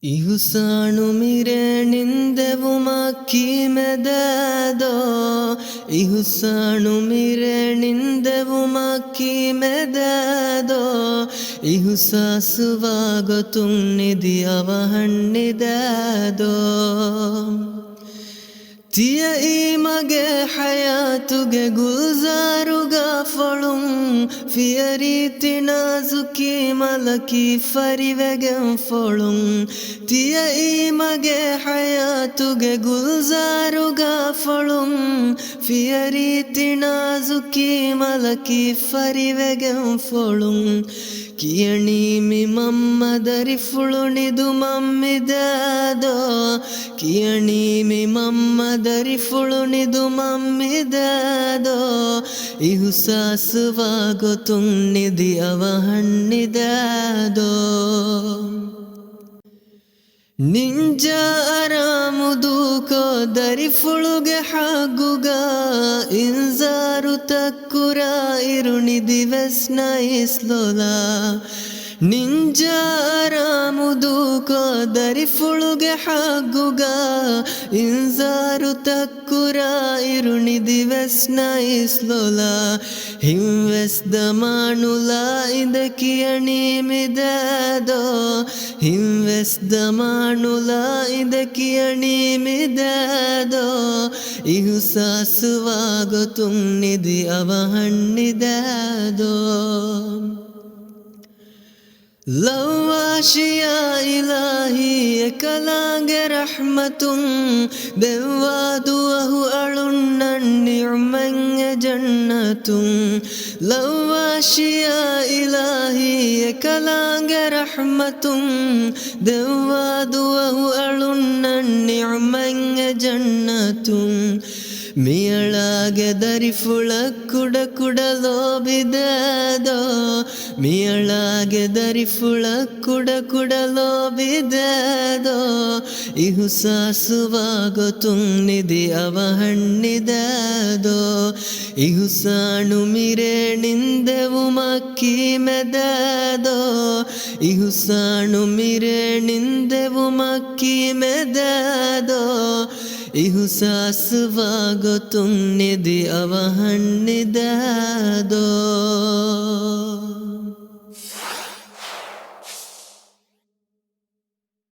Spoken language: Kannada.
ಇಹುಸಾಣು ಮಿರೆಣಿಂದೆವು ಮಕ್ಕಿ ಮೆದದೋ ಇಹುಸಾಣು ಮಿರೆಣಿಂದೆವು ಮಕ್ಕಿ ಮೆದದೋ ಇಹುಸಾಸುವಾಗ ತುಂನಿದಿ ಅವ ಹಣ್ಣಿದದೋ ತಿಯ ಈ ಮಗೆ ಹಯಾತುಗೆ ಗುಲ್ಜಾರುಗ ಫಳುಂ ಫಿಯರೀತಿ ನಾಜುಕಿ ಮಲಕಿ ಫರಿವೆಗೆ ಫಳುಂ ತಿಯ ಈ ಮಗೆ ಹಯಾತುಗೆ ಗುಲ್ಜಾರುಗ ಫಳುಂ ಫಿಯರೀತಿ ನಾಜುಕಿ ಮಲಕಿ ಫರಿವೆಗೆ ಫಳುಂ ಕಿಯಣಿ ಮಿ ಮಮ್ಮದರಿ ಫುಳುಣಿದು ಮಮ್ಮಿದದೋ ಕಿಯಣಿ ಮಿ ಮಮ್ಮದರಿ ಫುಳುಣಿದು ಮಮ್ಮಿದದೋ ಇಹುಸಾಸುವಾಗೋ ತುಂನಿದಿ ಅವ ಹಣ್ಣಿದದೋ ನಿಂಜ ಅರಾಮುದು ಕೋದರಿ ಫುಳುಗೆ ಹಾಗುಗ ಇಂಜಾರು ತಕ್ಕುರ ಇರುಣಿದಿ ವೆಸ್ನ ಇಸ್ಲೋಲ ನಿಂಜ ಅರಾಮುದು ಕೋದರಿ ಫುಳುಗೆ ಹಾಗುಗ ಇಂಜಾರು ತಕ್ಕುರ ಇರುಣಿದಿ ವೆಸ್ನ ಇಸ್ಲೋಲ ಹಿಂವೆಸ್ದ ಮಾನುಲ ಇದಕಿಯಣಿ ಮಿದದೋ ಹಿಂವೆಸ್ದ ಮಾನುಲ ಇದಕಿಯಣಿ ಮಿದದೋ ಇಹುಸಾಸುವಾಗೋ ತುಂನಿದಿ ಅವ ಹಣ್ಣಿದದೋ ಲವ್ವಾಶಿಯ ಇಲಾಹಿ ಕಲಾಂಗೆ ರಹ್ಮತುಂ ದೆವ್ವಾದು ಅಹು ಅಳುಣ್ಣಣ್ಣಿ ಉಮ್ಮಂಗೆ ಜನ್ನತುಂ ಲವ್ವಾಶಿಯ ಇಲಾಹಿ ಕಲಾಂಗೆ ರಹ್ಮತುಂ ದೆವ್ವಾದು ಅಹು ಅಳುಣ್ಣಣ್ಣಿ ಉಮ್ಮಂಗೆ ಜನ್ನತುಂ ಮಿಯಳಾಗೆ ದರಿಫುಳ ಕುಡ ಕುಡಲೋಬಿದದೋ ಮಿಯಳಾಗೆ ದರಿಫುಳ ಕುಡ ಕುಡಲೋಬಿದದೋ ಇಹುಸಾಸುವಾಗೋ ತುಂನಿದಿ ಅವ ಹಣ್ಣಿದದೋ ಇಹುಸಾಣು ಮಿರೆಣಿಂದೆವು ಮಕ್ಕಿ ಮೆದದೋ ಇಹುಸಾಣು ಮಿರೆಣಿಂದೆವು ಮಕ್ಕಿ ಮೆದದೋ ಇಹುಸಾಸುವಾಗೋ ತುಂನಿದಿ ಅವ ಹಣ್ಣಿದದೋ